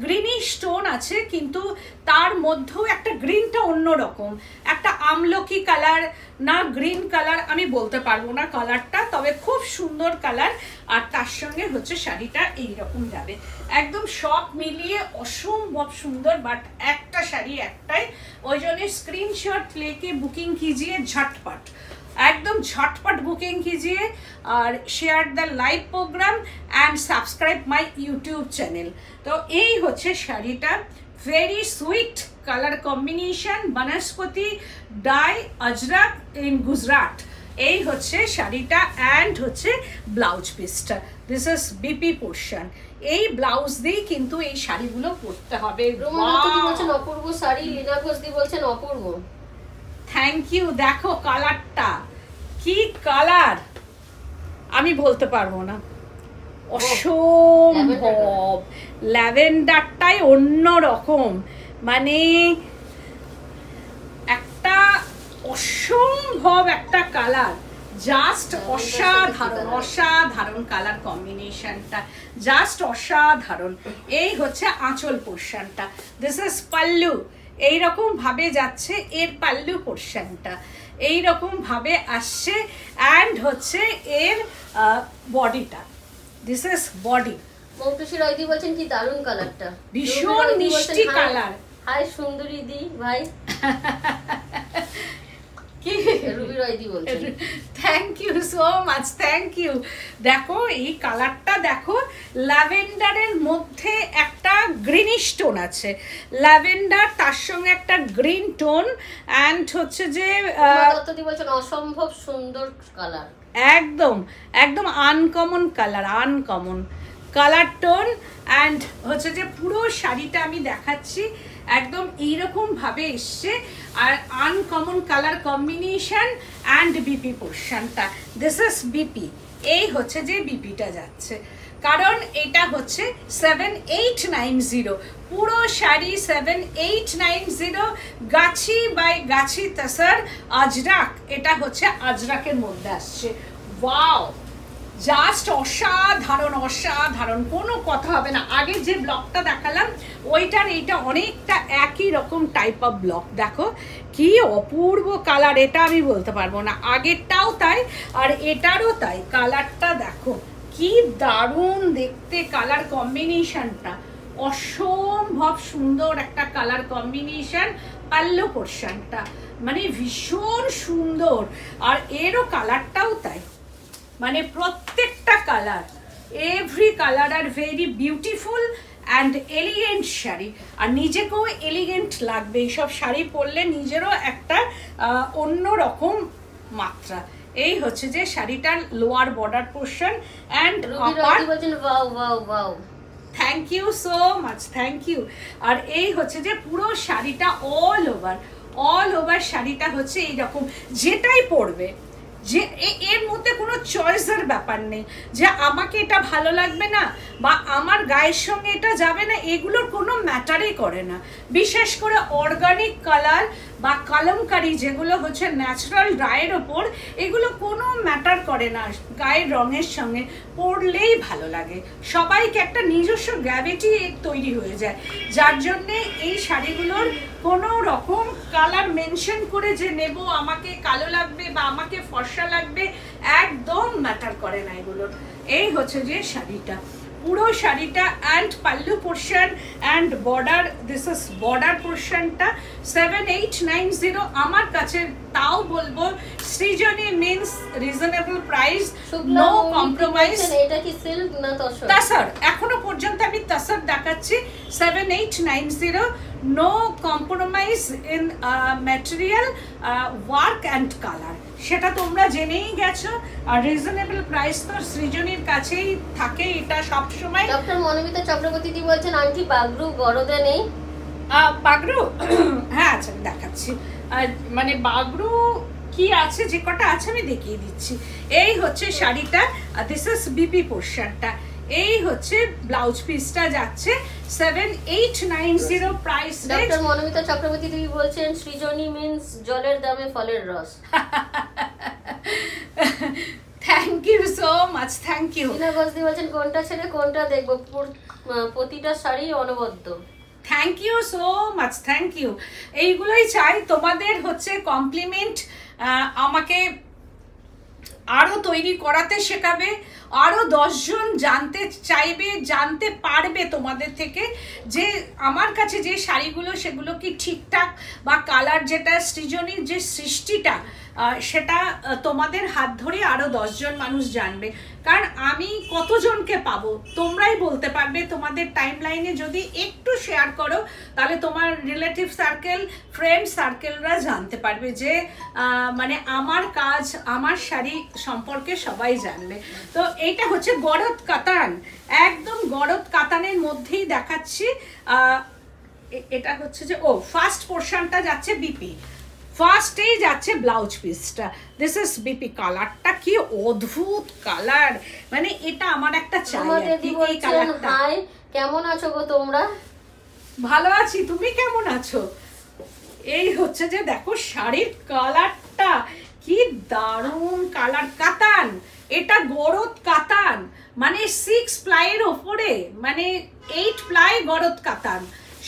গ্রিনি স্টোন আছে, কিন্তু তার মধ্যেও একটা গ্রিনটা অন্যরকম, একটা আমলকি কালার না গ্রিন কালার, আমি বলতে পারবো না কালারটা, তবে খুব সুন্দর কালার। আর তার সঙ্গে হচ্ছে শাড়িটা এইরকম যাবে, একদম সব মিলিয়ে অসম্ভব সুন্দর, বাট একটা শাড়ি একটাই, ওই জন্য स्क्रीनशॉट लेके बुकिंग कीजिए झटपट, एकदम झटपट बुकिंग कीजिए, और share the live programme and subscribe my YouTube channel. तो এই হচ্ছে শাড়িটা, very sweet color combination, banaspati dye ajrak in Gujarat. এই হচ্ছে শাড়িটা অ্যান্ড হচ্ছে ব্লাউজ পিসটা। This is BP portion. এই ব্লাউজ দিয়ে কিন্তু এই শাড়িগুলো পরতে হবে। বলছেন অপূর্ব শাড়ি, লীনা ঘোষদি বলছেন অপূর্ব। Thank you. দেখো কালারটা কি কালার, আমি বলতে পারবো না, অসম্ভব। ল্যাভেন্ডারটাই অন্য রকম, মানে একটা অসম্ভব একটা কালার, জাস্ট অসাধারণ অসাধারণ কালার কম্বিনেশনটা, জাস্ট অসাধারণ। এই হচ্ছে আঁচল পোর্শনটা। This is pallu. এইরকম ভাবে যাচ্ছে এর পাল্লু পোর্শনটা, এইরকম ভাবে আসছে অ্যান্ড হচ্ছে এর বডিটা। This is body. মৌটুসি রয়দি বলছেন কি দারুণ কালারটা, ভীষণ মিষ্টি কালার। হাই সুন্দরী দি ভাই। কি রুবি রয়দি বলছেন thank you so much, thank you. দেখো এই কালারটা দেখো, ল্যাভেন্ডারের মধ্যে একটা গ্রিনিশ টোন আছে, ল্যাভেন্ডার তার সঙ্গে একটা গ্রিন টোন অ্যান্ড হচ্ছে যে দত্তদি বলছেন অসম্ভব সুন্দর কালার, একদম একদম uncommon colour, uncommon colour tone and হচ্ছে যে পুরো শাড়িটা আমি দেখাচ্ছি একদম এইরকম ভাবে এসছে আর uncommon colour combination and BP পোর্শনটা। This is BP. এই হচ্ছে যে বিপিটা যাচ্ছে, কারণ এটা হচ্ছে 7890, পুরো শাড়ি 7890, গাছি বাই গাছি তাসার আজরাক, এটা হচ্ছে আজরাকের মধ্যে আসছে। ওয়াও, জাস্ট অসাধারণ অসাধারণ, কোনো কথা হবে না। আগে যে ব্লকটা দেখালাম ওইটার এইটা অনেকটা একই রকম টাইপ অফ ব্লক। দেখো কি অপূর্ব কালার, এটা আমি বলতে পারবো না, আগেরটাও তাই আর এটারও তাই। কালারটা দেখো কি দারুণ দেখতে, কালার কম্বিনেশনটা অসম্ভব সুন্দর একটা কালার কম্বিনেশন। পাল্লু পোর্শনটা মানে ভীষণ সুন্দর আর এরও কালারটাও তাই, মানে প্রত্যেকটা কালার, এভরি কালার আর very beautiful and elegant sari. আর নিজেকেও এলিগেন্ট লাগবে, এইসব শাড়ি পরলে নিজেরও একটা অন্য রকম মাত্রা। এই হচ্ছে যে শাড়িটার lower border portion and thank you so much, thank you. আর এই হচ্ছে যে পুরো শাড়িটা অল ওভার শাড়িটা হচ্ছে এইরকম, যেটাই পরবে যে এর মধ্যে কোনো চয়েসের ব্যাপার নেই যে আমাকে এটা ভালো লাগবে না বা আমার গায়ের সঙ্গে এটা যাবে না, এগুলোর কোনো ম্যাটারই করে না। বিশেষ করে অর্গানিক কালার বা কলমকারি যেগুলো হচ্ছে ন্যাচারাল ডায়ের ওপর, এগুলো কোনো ম্যাটার করে না গায়ের রঙের সঙ্গে, পরলেই ভালো লাগে। সবাইকে একটা নিজস্ব গ্র্যাভিটি তৈরি হয়ে যায়, যার জন্যে এই শাড়িগুলোর কোনো রকম কালার মেনশন করে যে নেব আমাকে কালো লাগবে বা আমাকে ফর্সা লাগবে, একদম ম্যাটার করে না এগুলোর। এই হচ্ছে যে শাড়িটা, পুরো শাড়িটা and pallu portion and border, this is border পোর্শনটা 7890 আমার কাছে। তাও বলবো Srijani means reasonable price, no compromise. এটা কি সিল্ক না তসর? তসর, এখনো পর্যন্ত আমি তসর দেখাচ্ছি 7890, no compromise in material, work and colour, সেটা তোমরা জেনেই গেছো। আর রিজনেবল প্রাইস তো সৃজনীর কাছেই থাকে, এটা সব সময়। ডক্টর মনোমিতা চক্রবর্তী দি বলছেন আন্টি বাগরু গরদে নেই? বাগরু হ্যাঁ আচ্ছা দেখাচ্ছি, মানে বাগরু কি আছে, যে কটা আছে আমি দেখিয়ে দিচ্ছি। এই হচ্ছে শাড়িটা, দিস ইজ বিপি পোর্শনটা। এই হচ্ছে ব্লাউজ পিসটা যাচ্ছে 7890 প্রাইস। ডক্টর মনোমিতা চক্রবর্তী দেবী বলছেন সৃজনী মিন্স জলের দামে ফলের রস। Thank you so much, thank you. Leena ঘোষদি বলছেন কোনটা ছেড়ে কোনটা দেখবো, প্রতিটা শাড়ি অনবদ্য। Thank you so much, thank you. এইগুলোই চাই, তোমাদের হচ্ছে কমপ্লিমেন্ট আমাকে আরো তৈরি করাতে শেখাবে, আরও 10 জন জানতে চাইবে, জানতে পারবে তোমাদের থেকে যে আমার কাছে যে শাড়িগুলো সেগুলো কি ঠিকঠাক, বা কালার যেটা সৃজনীর যে সৃষ্টিটা সেটা তোমাদের হাত ধরে আরও 10 জন মানুষ জানবে। কারণ আমি কতজনকে পাবো তোমরাই বলতে পারবে। তোমাদের টাইম লাইনে যদি একটু শেয়ার করো তাহলে তোমার রিলেটিভ সার্কেল, ফ্রেন্ড সার্কেলরা জানতে পারবে যে মানে আমার কাজ, আমার শাড়ি সম্পর্কে সবাই জানবে। তো এইটা হচ্ছে গরদ কাতান, একদম গরদ কাতানের মধ্যেই দেখাচ্ছি। এটা হচ্ছে যে ফার্স্ট পোর্শনটা যাচ্ছে বিপি, ফার্স্টেই যাচ্ছে ব্লাউজ পিসটা। This is BP. কালারটা কি অদ্ভুত কালার, মানে এটা আমার একটা চাই। কেমন আছো গো তোমরা? ভালো আছি, তুমি কেমন আছো? এই হচ্ছে যে দেখো শাড়ির কালারটা কি দারুণ কালার। কাতান, এটা গরদ কাতান, মানে 6 প্লাইয়ের ওপরে, মানে 8 প্লাই গরদ কাতান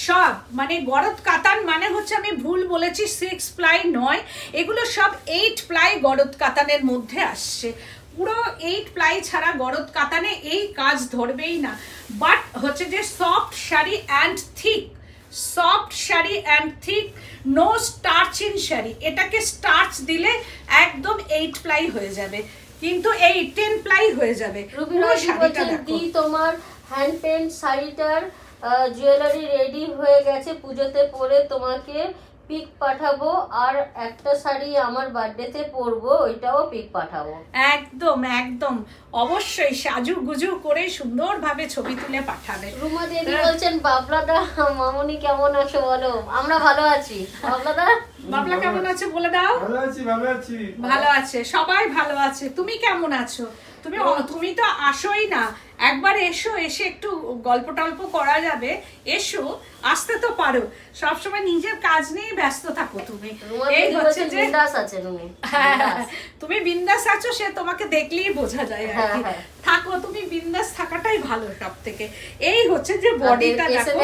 সব। মানে গরদ কাতান মানে হচ্ছে, আমি ভুল বলেছি, 6 প্লাই নয়, এগুলো সব 8 প্লাই গরদ কাতানের মধ্যে আসছে। পুরো 8 প্লাই ছাড়া গরদ কাতানে এই কাজ ধরবেই না। বাট হচ্ছে যে soft sari and thick, soft sari and thick, no starch in sari. এটাকে স্টার্চ দিলে একদম 8 প্লাই হয়ে যাবে, কিন্তু এই 10 প্লাই হয়ে যাবে। তোমার হ্যান্ড পেন্ট শাড়িটার জুয়েলারি রেডি হয়ে গেছে, পুজোতে পরে তোমাকে পিক পাঠাবো, আর একটা শাড়ি আমার বার্থডেতে পরবো, ওইটাও পিক পাঠাবো। একদম একদম, অবশ্যই সাজু গুজু করে সুন্দরভাবে ছবি তুলে পাঠাবে। রুমা দিদি বলছেন বাবলাদা মামুনি কেমন আছো বলো? আমরা ভালো আছি। বাবলাদা, বাবলা কেমন আছে বলে দাও। ভালো আছি, ভালো আছি। ভালো আছে, সবাই ভালো আছে। তুমি কেমন আছো? তুমি তো আসোই না। একবার এসো, এসে একটু গল্প টল্প করা যাবে। এসো, আসতে তো পারো, সবসময় নিজের কাজ নিয়ে ব্যস্ত থাকো তুমি। এই হচ্ছে যে বিন্দাস আছে তুমি। তুমি বিন্দাস আছো, সে তোমাকে দেখলেই বোঝা যায় আর কি। থাকো, তুমি বিন্দাস থাকাটাই ভালো সব থেকে। এই হচ্ছে যে বডিটা দেখো,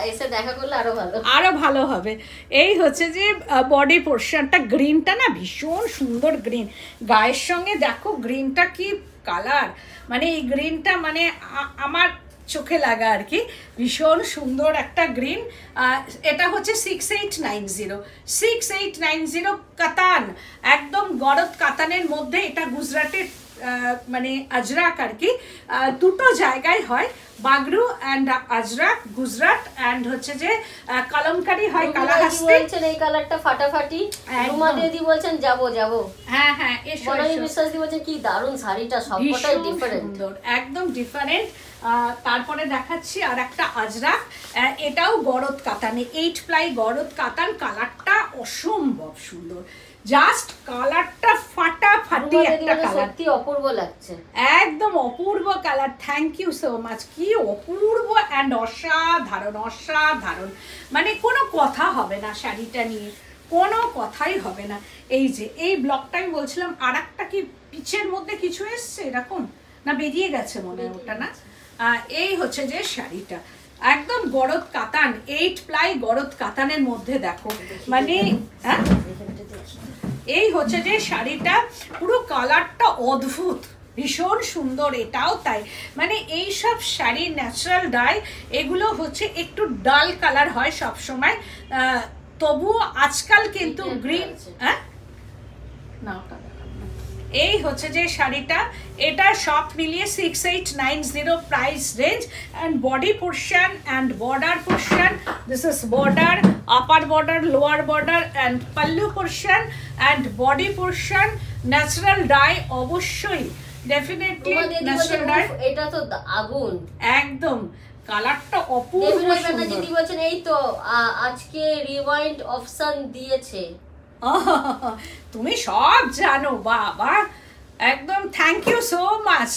এসে দেখা করলে আরো ভালো হবে। এই হচ্ছে যে বডি পোর্শনটা, গ্রিনটা না ভীষণ সুন্দর গ্রিন, গায়ের সঙ্গে দেখো গ্রিনটা কি কালার, মানে এই গ্রিনটা মানে আমার চোখে লাগা আর কি, ভীষণ সুন্দর একটা গ্রিন। এটা হচ্ছে 6890 কাতান, একদম গরদ কাতানের মধ্যে। এটা গুজরাটের মানে আজরাক আর কি, দুটো জায়গায় হয়, বাগরু অ্যান্ড আজরাক, গুজরাট অ্যান্ড হচ্ছে যে কলমকারি হয় কালাহাস্তি। বলছেন এই কালারটা ফাটাফাটি। রুমা দিদি বলছেন যাবো যাবো। হ্যাঁ হ্যাঁ, এসো। বনানী বিশ্বাস দি বলছেন কি দারুণ শাড়িটা, সবটাই ডিফারেন্ট, একদম ডিফারেন্ট। তারপরে দেখাচ্ছি আর একটা আজরাক, এটাও গরদ কাতানে, 8 প্লাই গরদ কাতান। কালারটা অসম্ভব সুন্দর, জাস্ট কালারটা ফাটাফাটি একটা কালার, সত্যি অপূর্ব লাগছে, একদম অপূর্ব colour. Thank you so much. কি অপূর্ব অ্যান্ড অসাধারণ, অসাধারণ, মানে কোনো কথা হবে না শাড়িটা নিয়ে, কোনো কথাই হবে না। এই যে এই ব্লকটা আমি বলছিলাম, আর একটা কি পিচের মধ্যে কিছু এসছে এরকম, না বেরিয়ে গেছে মনে হয় ওটা, না? এই হচ্ছে যে শাড়িটা একদম গরদ কাতান, 8 প্লাই গরদ কাতানের মধ্যে দেখো, মানে এই হচ্ছে যে শাড়িটা, পুরো কালারটা অদ্ভুত, ভীষণ সুন্দর। এটাও তাই, মানে এই সব শাড়ি ন্যাচারাল ডাই, এগুলো হচ্ছে একটু ডাল কালার হয় সব সময়, তবুও আজকাল কিন্তু গ্রিন। না, এই হচ্ছে যে শাড়িটা, এটা সব মিলিয়ে 6890 price range. And body portion and border portion, this is border, upper border, lower border and pallu portion and body portion natural die, অবশ্যই ডেফিনেটলি ন্যাচারাল ডাই। এটা তো আগুন, একদম কালারটা অপূর্ব সুন্দর। দিদি বলছেন এই তো আজকে রিওয়াইন্ড অপশন দিয়েছে। তুমি সব জানো বাবা, একদম থ্যাংক ইউ সো মাচ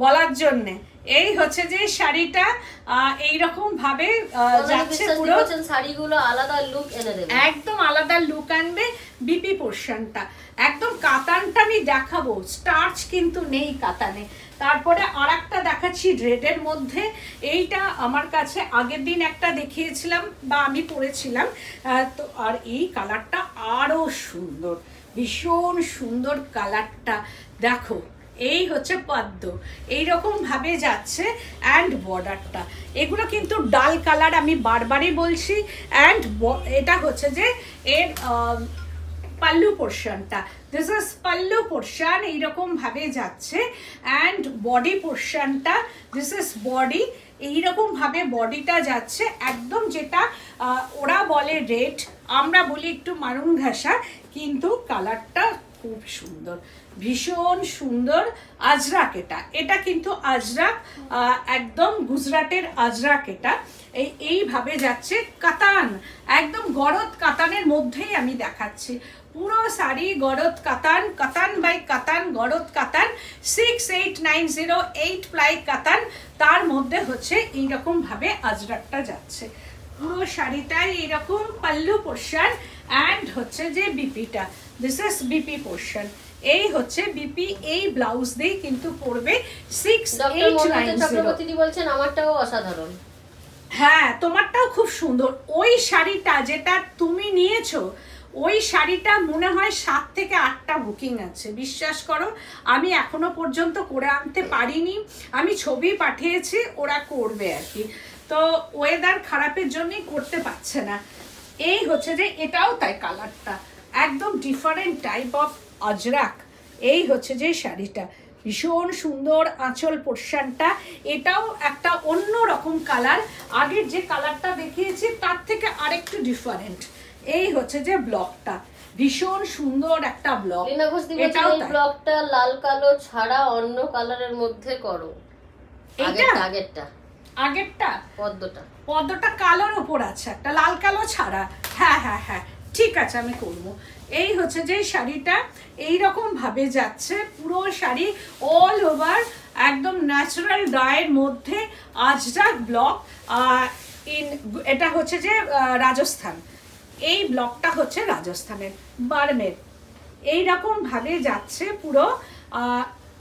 বলার জন্যে। এই হচ্ছে যে শাড়িটা এইরকম ভাবে যাচ্ছে, পুরো শাড়িগুলো আলাদা লুক এনে দেবে, একদম আলাদা লুক আনবে। বিপি পোর্শনটা একদম, কাতানটা আমি দেখাবো, স্টার্চ কিন্তু নেই কাতানে। তারপরে আর একটা দেখাচ্ছি রেডের মধ্যে, এইটা আমার কাছে আগের দিন একটা দেখিয়েছিলাম বা আমি পরেছিলাম, তো আর এই কালারটা আরো সুন্দর, ভীষণ সুন্দর কালারটা দেখো, এই হচ্ছে পদ্ম, এইরকম ভাবে যাচ্ছে। অ্যান্ড বর্ডারটা এগুলো কিন্তু ডাল কালার, আমি বারবারই বলছি। অ্যান্ড এটা হচ্ছে যে এর পাল্লু পোর্শনটা, দিস ইজ পাল্লু পোর্শন, এইরকম ভাবে যাচ্ছে। অ্যান্ড বডি পোর্শনটা, দিস ইজ বডি, এইরকম ভাবে বডিটা যাচ্ছে। একদম যেটা ওরা বলে রেড, আমরা বলি একটু মারুন ঘাসা, কিন্তু কালারটা খুব সুন্দর, ভীষণ সুন্দর। আজরাক, এটা কিন্তু আজরাক, একদম গুজরাটের আজরাক। এটা এইভাবে যাচ্ছে। কাতান, একদম গরদ কাতানের মধ্যেই আমি দেখাচ্ছি। পুরো শাড়ি গরদ কাতান, কাতান বাই কাতান, গরদ কাতান, 6890 প্লাই কাতান। তার মধ্যে হচ্ছে এইরকম ভাবে আজরাকটা যাচ্ছে। পুরো শাড়িটাই এইরকম পাল্লু পোর্শন। অ্যান্ড হচ্ছে যে বিপিটা, দিস ইজ বিপি পোর্শন, এই হচ্ছে বিপি। এই ব্লাউজ দিয়ে কিন্তু পড়বে 6890। বলছেন আমারটাও অসাধারণ। হ্যাঁ, তোমারটাও খুব সুন্দর। ওই শাড়িটা যেটা তুমি নিয়েছো, ওই শাড়িটা মনে হয় 7 থেকে 8টা বুকিং আছে, বিশ্বাস করো। আমি এখনো পর্যন্ত করে আনতে পারিনি, আমি ছবি পাঠিয়েছি, ওরা করবে আর কি। তো ওয়েদার খারাপের জন্যই করতে পারছে না। এই হচ্ছে যে এটাও তাই, কালারটা একদম ডিফারেন্ট টাইপ অফ আজরাক। এই হচ্ছে যে শাড়িটা ভীষণ সুন্দর। আঁচল পোর্শনটা এটাও একটা অন্য রকম কালার, আগের যে কালারটা দেখিয়েছি তার থেকে আরেকটু ডিফারেন্ট। এই হচ্ছে যে ব্লকটা, ভীষণ সুন্দর একটা ব্লক। এটাও এই ব্লকটা লাল কালো ছাড়া অন্য কালারের মধ্যে করো। আগেরটা পদ্মটা কালোর উপর আছে, একটা লাল কালো ছাড়া। হ্যাঁ হ্যাঁ হ্যাঁ, ঠিক আছে, আমি করবো। এই হচ্ছে যে শাড়িটা এইরকম ভাবে যাচ্ছে। পুরো শাড়ি অল ওভার একদম ন্যাচারাল ডায়ের মধ্যে আজরাক ব্লক। এটা হচ্ছে যে রাজস্থান, এই ব্লকটা হচ্ছে রাজস্থানের বারমের। এইরকম ভাবে যাচ্ছে পুরো।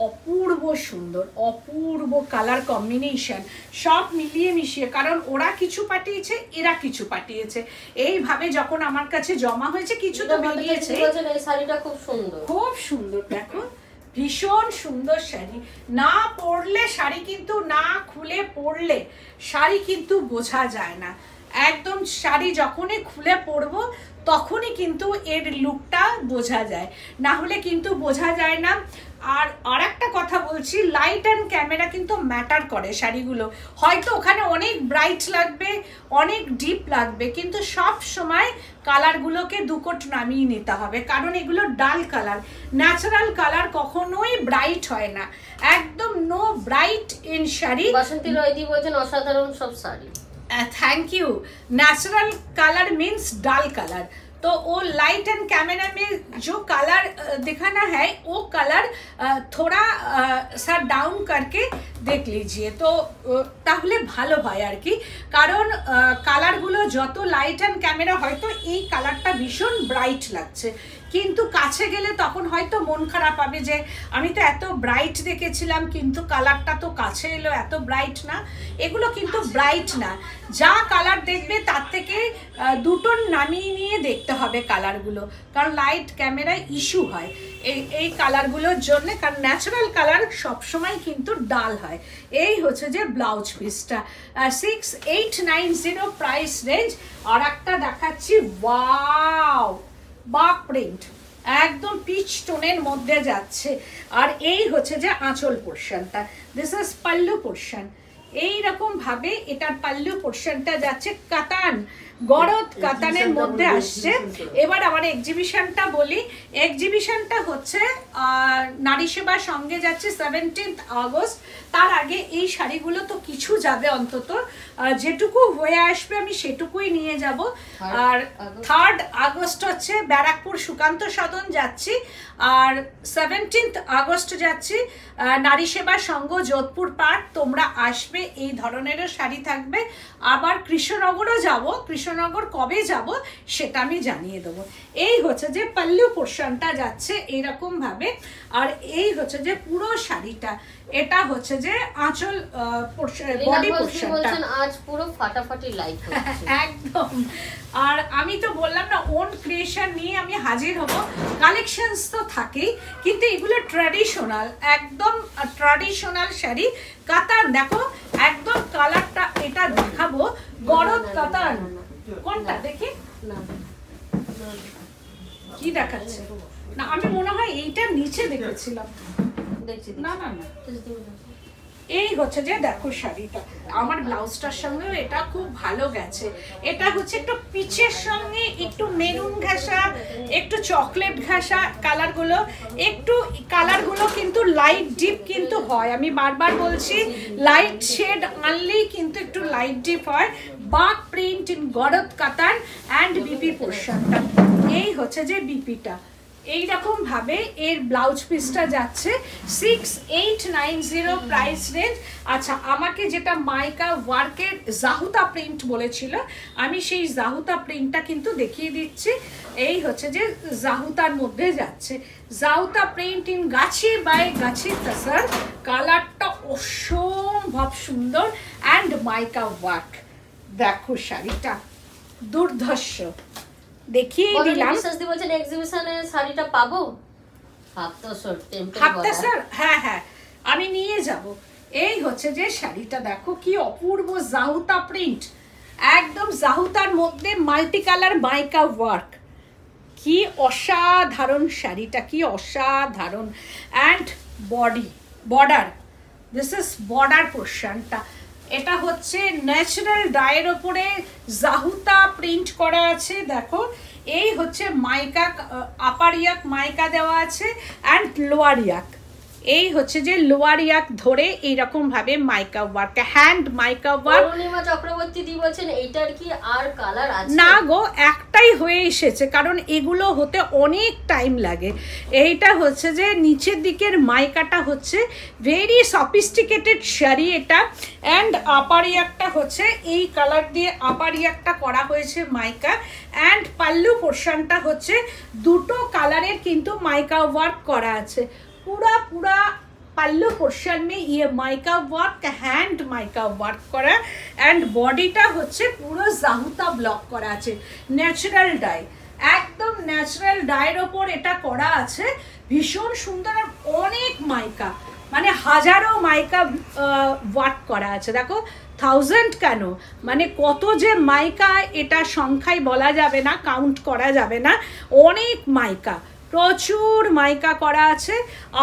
অপূর্ব সুন্দর, অপূর্ব কালার কম্বিনেশন, সব মিলিয়ে মিশিয়ে। কারণ ওরা কিছু পাঠিয়েছে, এরা কিছু পাঠিয়েছে, এইভাবে যখন আমার কাছে জমা হয়েছে কিছু তো বেরিয়েছে। এই শাড়িটা খুব সুন্দর, খুব সুন্দর, দেখো ভীষণ সুন্দর শাড়ি। না পরলে শাড়ি কিন্তু, না খুলে পরলে শাড়ি কিন্তু বোঝা যায় না। একদম শাড়ি যখনই খুলে পরবো তখনই কিন্তু এর লুকটা বোঝা যায়, না হলে কিন্তু বোঝা যায় না। আর একটা কথা বলছি, লাইট অ্যান্ড ক্যামেরা কিন্তু ম্যাটার করে শাড়িগুলো। হয়তো ওখানে অনেক ব্রাইট লাগবে, অনেক ডিপ লাগবে, কিন্তু সব সময় কালারগুলোকে দুকোট নামিয়ে নিতে হবে, কারণ এগুলো ডাল কালার। ন্যাচারাল কালার কখনোই ব্রাইট হয় না, একদম নো ব্রাইট ইন শাড়ি। বাসন্তী রয়দি বলছেন অসাধারণ সব sari. Thank you. Natural colour means डाल कलर, तो वो लाइट एंड कैमरा में जो कलर दिखाना है वो कलर थोड़ा सा डाउन करके देख लीजिए, तो তাহলে ভালো হয় আর কি। কারণ কালারগুলো যত লাইট অ্যান্ড ক্যামেরা, হয়তো এই কালারটা ভীষণ ব্রাইট লাগছে, কিন্তু কাছে গেলে তখন হয়তো মন খারাপ হবে যে আমি তো এত ব্রাইট দেখেছিলাম কিন্তু কালারটা তো কাছে এলো এত ব্রাইট না। এগুলো কিন্তু ব্রাইট না, যা কালার দেখবে তার থেকে দুটো নামিয়ে নিয়ে দেখতে হবে কালারগুলো, কারণ লাইট ক্যামেরায় ইস্যু হয় এই কালারগুলোর জন্য, কারণ ন্যাচারাল কালার সবসময় কিন্তু ডাল হয়। এই হচ্ছে যে ব্লাউজ পিসটা 6890 প্রাইস রেঞ্জ। আর একটা দেখাচ্ছি, ওয়াও, বাক প্রিন্ট, একদম পিচ টোনের মধ্যে যাচ্ছে। আর এই হচ্ছে যে আঁচল পোর্শনটা, দিস ইজ পাল্লু পোর্শন। এইরকম ভাবে এটার পাল্লু পোর্শনটা যাচ্ছে কাতান, গরদ কাতানের মধ্যে আসছে। এবার আমার এক্সিবিশনটা বলি, এক্সিবিশনটা হচ্ছে নারী সেবার সঙ্গে যাচ্ছে 17 আগস্ট। তার আগে এই শাড়িগুলো তো কিছু যাবে, অন্তত যেটুকু হয়ে আসবে আমি সেটুকুই নিয়ে যাব। আর 3 আগস্ট হচ্ছে ব্যারাকপুর সুকান্ত সদন যাচ্ছি, আর 17 আগস্ট যাচ্ছি নারী সেবা সংঘ যোধপুর পার্ক। তোমরা আসবে, এই ধরনেরও শাড়ি থাকবে। আবার কৃষ্ণনগরও যাব, কৃষ্ণনগর কবে যাব সেটা আমি জানিয়ে দেবো। এই হচ্ছে যে পাল্লু পোর্শনটা যাচ্ছে এইরকম ভাবে। আর এই হচ্ছে যে পুরো শাড়িটা, এটা হচ্ছে যে আঁচল বডি পোর্শনটা। আজ পুরো ফাটাফাটি লাইট হচ্ছে, একদম আর আমি তো বললাম না ওন ক্রিয়েশন নিয়ে আমি হাজির হব। কালেকশনস তো থাকেই, কিন্তু এগুলো ট্র্যাডিশনাল, একদম ট্র্যাডিশনাল শাড়ি। কাতান দেখো একদম কালারটা, এটা দেখাবো গরদ কাতান। কোনটা দেখি কি দেখাচ্ছে না, আমি মনে হয় এইটার নিচে দেখেছিলাম। না না না, এই হচ্ছে যে দেখো শাড়িটা, আমার ব্লাউজটার সঙ্গে এটা খুব ভালো গেছে। এটা হচ্ছে একটু পিচের সঙ্গে একটু মেরুন ঘাসা, একটু চকলেট ঘাসা কালারগুলো, একটু কালারগুলো কিন্তু লাইট ডিপ কিন্তু হয়। আমি বারবার বলছি লাইট শেড আনলেই কিন্তু একটু লাইট ডিপ হয়। বাক প্রিন্ট ইন গরদ কাতান অ্যান্ড বিপি পোর্শনটা, এই হচ্ছে যে বিপিটা। এইরকম ভাবে এর ব্লাউজ পিসটা যাচ্ছে 6890 প্রাইস রেঞ্জ। আচ্ছা, আমাকে যেটা মাইকা ওয়ার্কের জাহুতা প্রিন্ট বলেছিল, আমি সেই জাহুতা প্রিন্টটা কিন্তু দেখিয়ে দিচ্ছি। এই হচ্ছে যে জাহুতার মধ্যে যাচ্ছে, Jahuta print in Gachhi by gachhi তাসার। কালারটা অসম্ভব সুন্দর অ্যান্ড মাইকা ওয়ার্ক। দেখো শাড়িটা দুর্ধর্ষ, দেখিয়ে দিলাম। বলছেন এক্সিবিশনে শাড়িটা পাবো হাফতাসর, হ্যাঁ হ্যাঁ আমি নিয়ে যাব। এই হচ্ছে যে শাড়িটা দেখো কি অপূর্ব জাহুতা প্রিন্ট, একদম জাহুতার মধ্যে মাল্টি কালার মাইকা ওয়ার্ক। কি অসাধারণ শাড়িটা, কি অসাধারণ। And border, this is border পোর্শনটা। এটা হচ্ছে ন্যাচারাল ডায়ের ওপরে জাহুতা প্রিন্ট করা আছে। দেখো এই হচ্ছে মাইকা, আপার ইয়াক মাইকা দেওয়া আছে অ্যান্ড লোয়ার ইয়াক। এই হচ্ছে যে লোয়ার ইয়াক ধরে এইরকম ভাবে mica work, hand mica work. Arunima Chakraborty দি বলছেন এইটার কি আর কালার আছে? না গো, একটাই হয়ে এসেছে, কারণ এগুলো হতে অনেক টাইম লাগে। এইটা হচ্ছে যে নিচের দিকের মাইকাটা হচ্ছে ভেরি সফিস্টিকেটেড শাড়ি এটা। অ্যান্ড আপার ইয়াকটা হচ্ছে এই কালার দিয়ে আপার ইয়াকটা করা হয়েছে মাইকা। অ্যান্ড পাল্লু পোর্শনটা হচ্ছে দুটো কালারের কিন্তু মাইকা ওয়ার্ক করা আছে। पूरा पल्लू पोर्शन में ये mica work, hand mica work करा। एंड बॉडीटा होच्छे पुरो जाहुता ब्लक करा आछे, न्याचाराल डाई, एकदम न्याचाराल डाइर ओपर एटा करा आछे। भीषण सुंदर और अनेक माइका, माने हजारो माइका वर्क करा आछे। देखो 1000 কেন, মানে কত যে মাইকা এটা সংখ্যায় বলা যাবে না, কাউন্ট করা যাবে না, অনেক মাইকা, প্রচুর মাইকা করা আছে।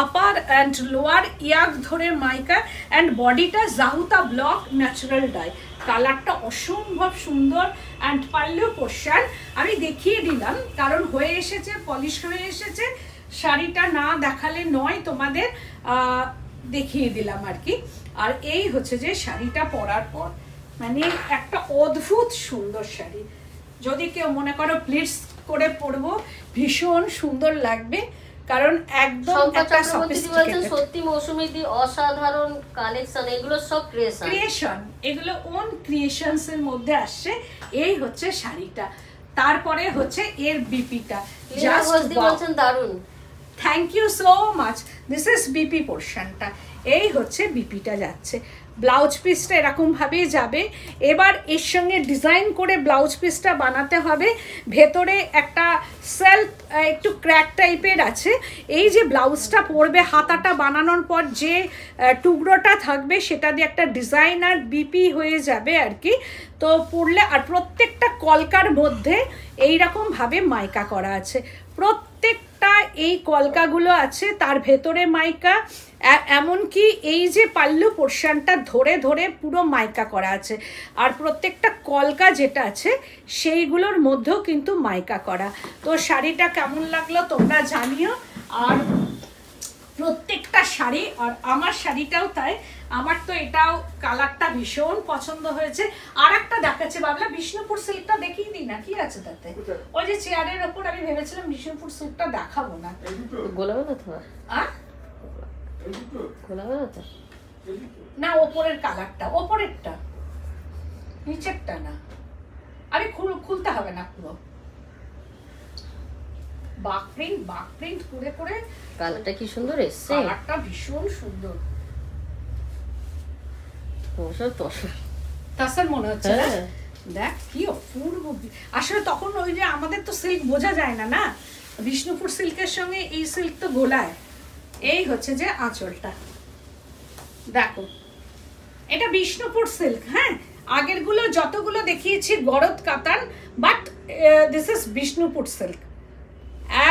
আপার অ্যান্ড লোয়ার ইয়াক ধরে মাইকা। অ্যান্ড বডিটা জাহুতা ব্লক ন্যাচারাল ডাই, কালারটা অসম্ভব সুন্দর। অ্যান্ড পাল্লু পোর্শন আমি দেখিয়ে দিলাম, কারণ হয়ে এসেছে, পলিশ হয়ে এসেছে, শাড়িটা না দেখালে নয় তোমাদের, দেখিয়ে দিলাম আর কি। আর এই হচ্ছে যে শাড়িটা পরার পর মানে একটা অদ্ভুত সুন্দর শাড়ি। যদি কেউ মনে করো প্লিটস করে পরবো, ভীষণ সুন্দর লাগবে, কারণ একদম একটা সফিস্টিকেটেড। সত্যি মৌসুমী দি অসাধারণ কালেকশন, এগুলো সব ক্রিয়েশন, এগুলো ওন ক্রিয়েশনস এর মধ্যে আসছে। এই হচ্ছে শাড়িটা, তারপরে হচ্ছে এর বিপিটা, জাস্ট বলছেন দারুন। Thank you so much. This is BP পোর্শনটা, এই হচ্ছে বিপিটা যাচ্ছে। ব্লাউজ পিসটা এরকম ভাবেই যাবে। এবার এর সঙ্গে ডিজাইন করে ব্লাউজ পিসটা বানাতে হবে। ভেতরে একটা সেলফ একটু ক্র্যাক টাইপের আছে। এই যে ব্লাউজটা পরবে, হাতাটা বানানোর পর যে টুকরোটা থাকবে সেটা দিয়ে একটা ডিজাইনার বিপি হয়ে যাবে আর কি। তো পরলে, আর প্রত্যেকটা কলকার মধ্যে এইরকম ভাবে মাইকা করা আছে, প্রত্যেকটা এই কলকাগুলো আছে, তার ভেতরে মাইকা। এমনকি এই যে পাল্লু পোর্শনটা ধরে ধরে পুরো মাইকা করা আছে। আর প্রত্যেকটা কলকা যেটা আছে সেইগুলোর মধ্যেও কিন্তু মাইকা করা। তো শাড়িটা কেমন লাগলো তোমরা জানিও। আর প্রত্যেকটা শাড়ি, আর আমার শাড়িটাও তাই, আমার তো এটাও কালারটা ভীষণ পছন্দ হয়েছে। আর একটা দেখাচ্ছে বাবলা, বিষ্ণুপুর সিল্কটা দেখিয়ে দিই না, কি আছে তাতে? ওই যে চেয়ারের ওপর আমি ভেবেছিলাম বিষ্ণুপুর সিল্কটা দেখাবো না, গোলাবে না তো না, ওপরের কালারটা, ওপরেরটা, নিচেরটা না। আরে খুলতে হবে না পুরো। বাক প্রিন্ট করে করে কালারটা কি সুন্দর এসছে, কালারটা ভীষণ সুন্দর। তাসার মনে হচ্ছে দেখ কি অপূর্ব, আসলে তখন ওই যে আমাদের তো সিল্ক বোঝা যায় না না, বিষ্ণুপুর সিল্কের সঙ্গে এই সিল্ক তো গোলায়। এই হচ্ছে যে আঁচলটা, দেখো এটা বিষ্ণুপুর সিল্ক। হ্যাঁ, আগেরগুলো যতগুলো দেখিয়েছি গরদ কাতান, but this is Bishnupur silk,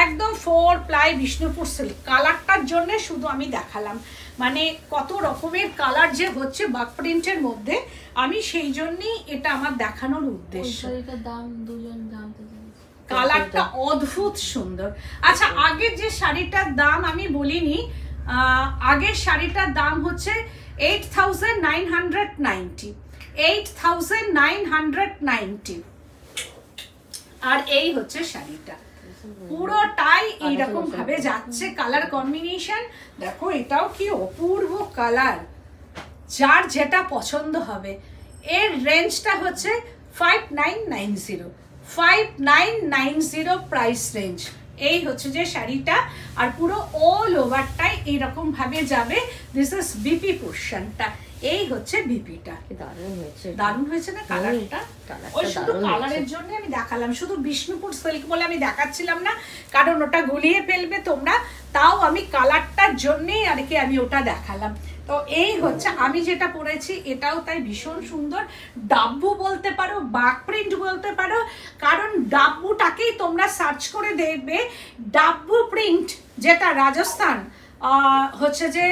একদম 4 প্লাই বিষ্ণুপুর সিল্ক। কালারটার জন্য শুধু আমি দেখালাম, মানে কত রকমের কালার যে হচ্ছে বাক প্রিন্টের মধ্যে, আমি সেই জন্যই এটা আমার দেখানোর উদ্দেশ্য। কালারটা অদ্ভুত সুন্দর। আচ্ছা, আগের যে শাড়িটার দাম আমি বলিনি, আগের শাড়িটার দাম হচ্ছে 8,990, 8,990। আর এই হচ্ছে শাড়িটা, পুরোটাই এইরকম ভাবে যাচ্ছে। কালার কম্বিনেশন দেখো, এটাও কি অপূর্ব কালার, যার যেটা পছন্দ হবে। এর রেঞ্জটা হচ্ছে 5990, 5990 প্রাইস রেঞ্জ। এই হচ্ছে যে শাড়িটা, আর পুরো অল ওভারটাই এইরকম ভাবে যাবে। দিস ইজ বিপি পোর্শনটা, এই হচ্ছে বিপিটা। দারুণ হয়েছে না কালারটা? ওই শুধু কালারের জন্য আমি দেখালাম, শুধু বিষ্ণুপুর সিল্ক বলে আমি দেখাচ্ছিলাম না, কারণ ওটা গুলিয়ে ফেলবে তোমরা, তাও আমি কালারটার জন্যই আর কি আমি ওটা দেখালাম। তো এই হচ্ছে আমি যেটা পরেছি, এটাও তাই ভীষণ সুন্দর। ডাব্বু বলতে পারো, বাক প্রিন্ট বলতে পারো, কারণ ডাব্বুটাকেই তোমরা সার্চ করে দেখবে। ডাব্বু প্রিন্ট যেটা রাজস্থান, হচ্ছে যে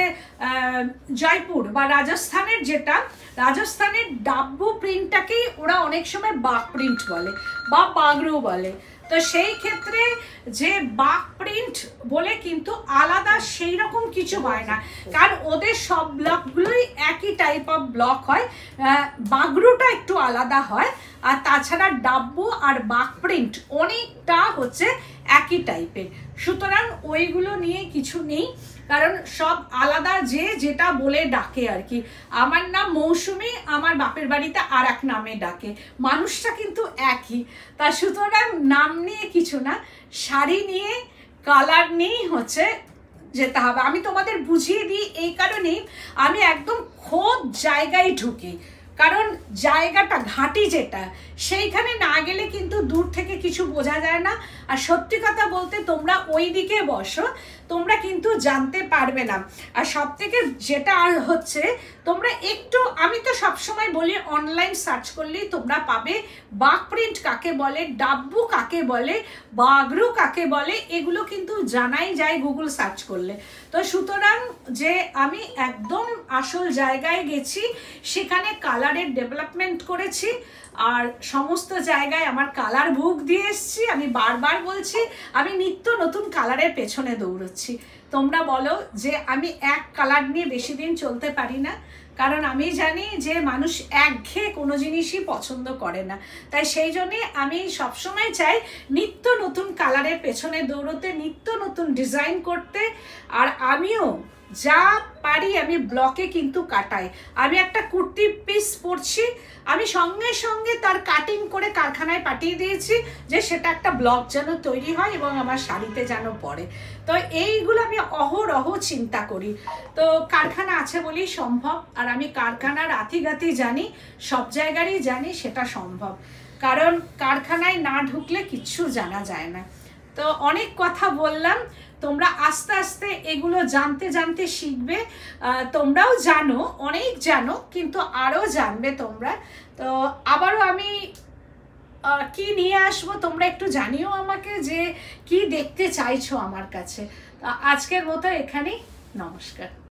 জয়পুর বা রাজস্থানের, যেটা রাজস্থানের ডাব্বু প্রিন্টটাকেই ওরা অনেক সময় বাক প্রিন্ট বলে বা বাগরু বলে। তো সেই ক্ষেত্রে যে বাক প্রিন্ট বলে কিন্তু আলাদা সেই রকম কিছু হয় না, কারণ ওদের সব ব্লকগুলোই একই টাইপ অফ ব্লক হয়, বাগরুটা একটু আলাদা হয়, আর তাছাড়া ডাব্বু আর বাক প্রিন্ট অনেকটা হচ্ছে একই টাইপের। সুতরাং ওইগুলো নিয়ে কিছু নেই, কারণ সব আলাদা, যে যেটা বলে ডাকে আর কি। আমার নাম মৌসুমী, আমার বাপের বাড়িতে আর এক নামে ডাকে, মানুষটা কিন্তু একই। তা সুতরাং নাম নিয়ে কিছু না, শাড়ি নিয়ে কালার নিয়েই হচ্ছে যেতে হবে। আমি তোমাদের বুঝিয়ে দিই এই কারণেই, আমি একদম খোদ জায়গায় ঢুকি, কারণ জায়গাটা ঘাঁটি যেটা, সেইখানে না গেলে কিন্তু দূর থেকে কিছু বোঝা যায় না। আর সত্যি কথা বলতে, তোমরা ওই দিকে বসো, তোমরা কিন্তু জানতে পারবে না। আর সব থেকে যেটা হচ্ছে, তোমরা একটু, আমি তো সবসময় বলি অনলাইন সার্চ করলেই তোমরা পাবে বাক প্রিন্ট কাকে বলে, ডাব্বু কাকে বলে, বাগরু কাকে বলে, এগুলো কিন্তু জানাই যায় গুগল সার্চ করলে। তো সুতরাং যে আমি একদম আসল জায়গায় গেছি, সেখানে কালারের ডেভেলপমেন্ট করেছি, আর সমস্ত জায়গায় আমার কালার বুক দিয়ে এসছি। আমি বারবার বলছি, আমি নিত্য নতুন কালারের পেছনে দৌড়চ্ছি। তোমরা বলো যে আমি এক কালার নিয়ে বেশি দিন চলতে পারি না, কারণ আমি জানি যে মানুষ একঘেয়ে কোনো জিনিসই পছন্দ করে না। তাই সেই জন্যে আমি সবসময় চাই নিত্য নতুন কালারের পেছনে দৌড়তে, নিত্য নতুন ডিজাইন করতে। আর আমিও যা পারি আমি ব্লকে কিন্তু কাটাই। আমি একটা কুর্তি পিস পরছি, আমি সঙ্গে সঙ্গে তার কাটিং করে কারখানায় পাঠিয়ে দিয়েছি, যে সেটা একটা ব্লক যেন তৈরি হয় এবং আমার শাড়িতে যেন পড়ে। তো এইগুলো আমি অহরহ চিন্তা করি। তো কারখানা আছে বলেই সম্ভব, আর আমি কারখানার আতিগাতি জানি, সব জায়গারই জানি, সেটা সম্ভব। কারণ কারখানায় না ঢুকলে কিচ্ছু জানা যায় না। তো অনেক কথা বললাম, তোমরা আস্তে আস্তে এগুলো জানতে জানতে শিখবে। তোমরাও জানো, অনেক জানো, কিন্তু আরও জানবে তোমরা। তো আবারও আমি কি নিয়ে আসবো তোমরা একটু জানিও আমাকে, যে কি দেখতে চাইছো আমার কাছে। আজকের মতো এখানেই, নমস্কার।